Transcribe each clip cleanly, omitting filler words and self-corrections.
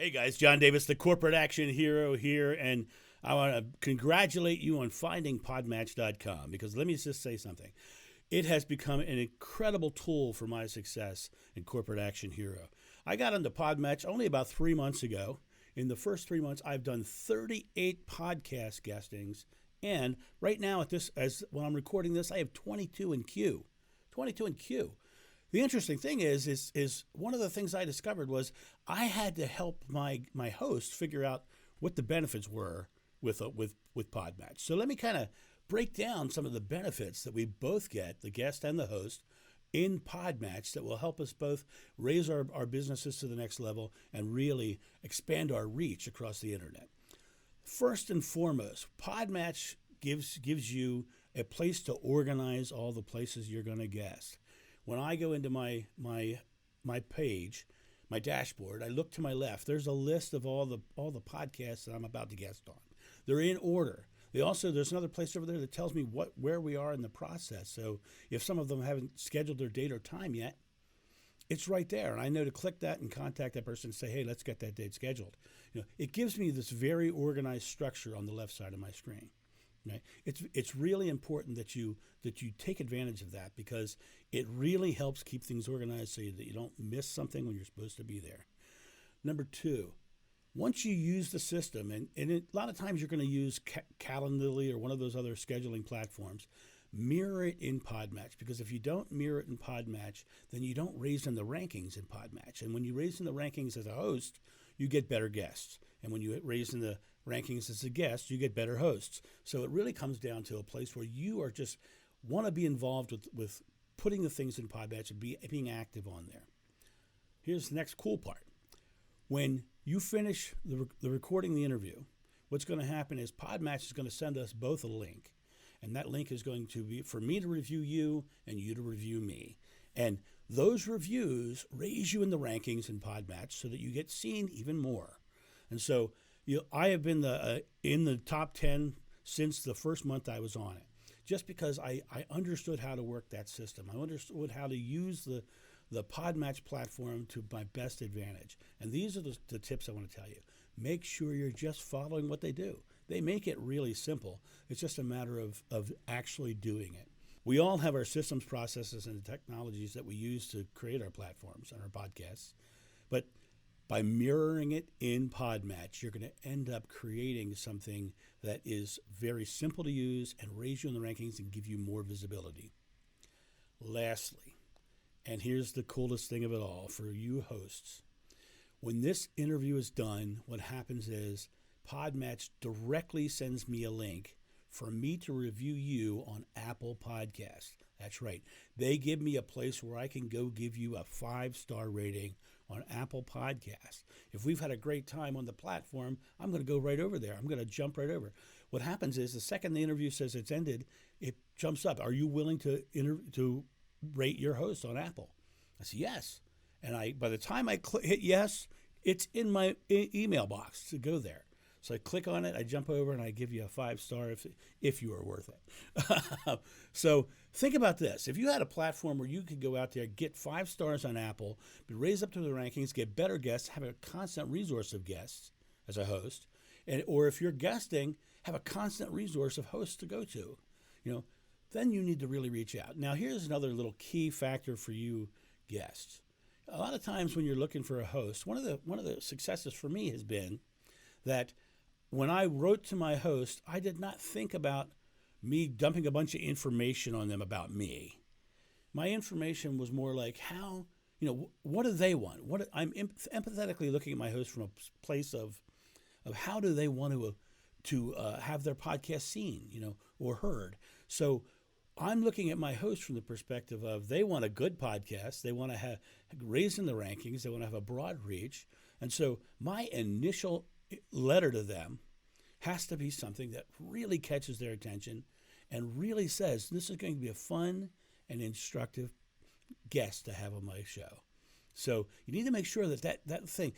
Hey guys, John Davis, the corporate action hero here, and I want to congratulate you on finding PodMatch.com because let me just say something. It has become an incredible tool for my success in corporate action hero. I got into PodMatch only about 3 months ago. In the first 3 months, I've done 38 podcast guestings, and right now when I'm recording this, I have 22 in queue. 22 in queue. The interesting thing is one of the things I discovered was I had to help my host figure out what the benefits were with PodMatch. So let me kind of break down some of the benefits that we both get, the guest and the host, in PodMatch that will help us both raise our businesses to the next level and really expand our reach across the internet. First and foremost, PodMatch gives you a place to organize all the places you're going to guest. When I go into my page, my dashboard, I look to my left. There's a list of all the podcasts that I'm about to guest on. They're in order. There's another place over there that tells me where we are in the process. So if some of them haven't scheduled their date or time yet, it's right there, and I know to click that and contact that person and say, hey, let's get that date scheduled. It gives me this very organized structure on the left side of my screen. Right? It's really important that you take advantage of that because it really helps keep things organized so that you don't miss something when you're supposed to be there. Number two, once you use the system, and a lot of times you're going to use Calendly or one of those other scheduling platforms, mirror it in PodMatch, because if you don't mirror it in PodMatch, then you don't raise in the rankings in PodMatch. And when you raise in the rankings as a host, you get better guests. And when you raise in the rankings as a guest, you get better hosts. So it really comes down to a place where you are just want to be involved with putting the things in PodMatch and being active on there. Here's the next cool part. When you finish the recording the interview, what's going to happen is PodMatch is going to send us both a link. And that link is going to be for me to review you and you to review me. And those reviews raise you in the rankings in PodMatch so that you get seen even more. And so I have been in the top 10 since the first month I was on it, just because I understood how to work that system. I understood how to use the PodMatch platform to my best advantage. And these are the tips I want to tell you. Make sure you're just following what they do. They make it really simple. It's just a matter of actually doing it. We all have our systems, processes, and technologies that we use to create our platforms and our podcasts. But by mirroring it in PodMatch, you're going to end up creating something that is very simple to use and raise you in the rankings and give you more visibility. Lastly, and here's the coolest thing of it all for you hosts, when this interview is done, what happens is PodMatch directly sends me a link for me to review you on Apple Podcasts. That's right. They give me a place where I can go give you a 5-star rating on Apple Podcasts. If we've had a great time on the platform, I'm going to go right over there. I'm going to jump right over. What happens is the second the interview says it's ended, it jumps up. Are you willing to rate your host on Apple? I say yes. And by the time I hit yes, it's in my email box to go there. So I click on it, I jump over, and I give you a 5-star if you are worth it. So think about this. If you had a platform where you could go out there, get 5 stars on Apple, be raised up to the rankings, get better guests, have a constant resource of guests as a host, or if you're guesting, have a constant resource of hosts to go to, then you need to really reach out. Now, here's another little key factor for you guests. A lot of times when you're looking for a host, one of the successes for me has been that when I wrote to my host, I did not think about me dumping a bunch of information on them about me. My information was more like how, what do they want? I'm empathetically looking at my host from a place of how do they want to have their podcast seen, or heard. So I'm looking at my host from the perspective of they want a good podcast. They want to have raised in the rankings. They want to have a broad reach. And so my initial letter to them has to be something that really catches their attention and really says this is going to be a fun and instructive guest to have on my show. So you need to make sure that thing,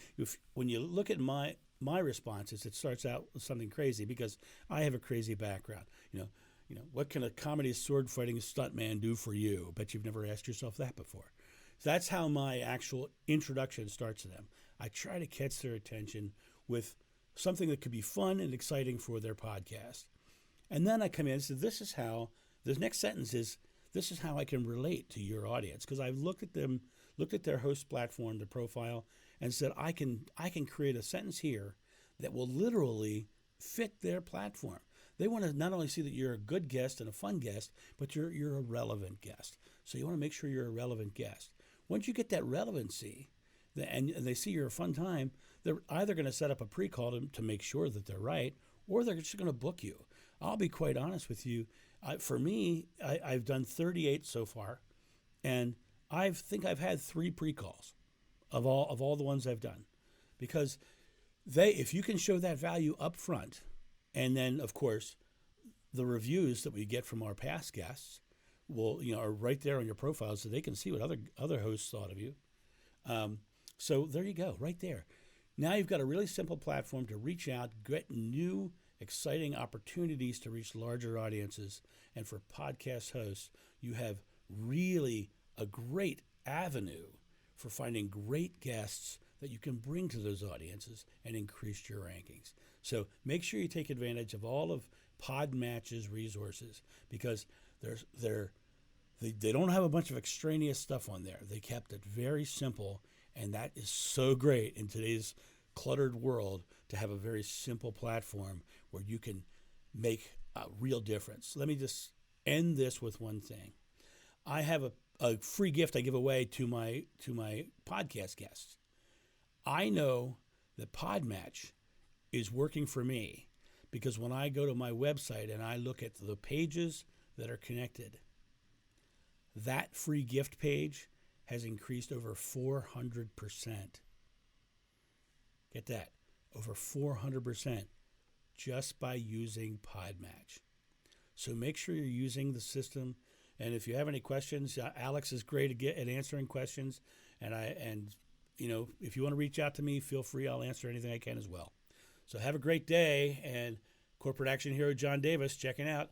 when you look at my responses, it starts out with something crazy because I have a crazy background. What can a comedy sword fighting stuntman do for you? Bet you've never asked yourself that before. So that's how my actual introduction starts to them. I try to catch their attention with something that could be fun and exciting for their podcast. And then I come in and say, this is how, the next sentence is, this is how I can relate to your audience. Because I've looked at them, looked at their host platform, their profile, and said, I can create a sentence here that will literally fit their platform. They want to not only see that you're a good guest and a fun guest, but you're a relevant guest. So you want to make sure you're a relevant guest. Once you get that relevancy, and they see you're a fun time, they're either going to set up a pre-call to make sure that they're right, or they're just going to book you. I'll be quite honest with you. For me, I've done 38 so far, and I think I've had 3 pre-calls of all the ones I've done, because if you can show that value up front, and then of course the reviews that we get from our past guests are right there on your profile, so they can see what other hosts thought of you. So there you go, right there. Now you've got a really simple platform to reach out, get new, exciting opportunities to reach larger audiences. And for podcast hosts, you have really a great avenue for finding great guests that you can bring to those audiences and increase your rankings. So make sure you take advantage of all of PodMatch's resources, because they don't have a bunch of extraneous stuff on there. They kept it very simple, and that is so great in today's cluttered world, to have a very simple platform where you can make a real difference. Let me just end this with one thing. I have a free gift I give away to my podcast guests. I know that PodMatch is working for me, because when I go to my website and I look at the pages that are connected, that free gift page has increased over 400%. Get that, over 400% just by using PodMatch. So make sure you're using the system. And if you have any questions, Alex is great at answering questions. And if you want to reach out to me, feel free. I'll answer anything I can as well. So have a great day. And Corporate Action Hero John Davis checking out.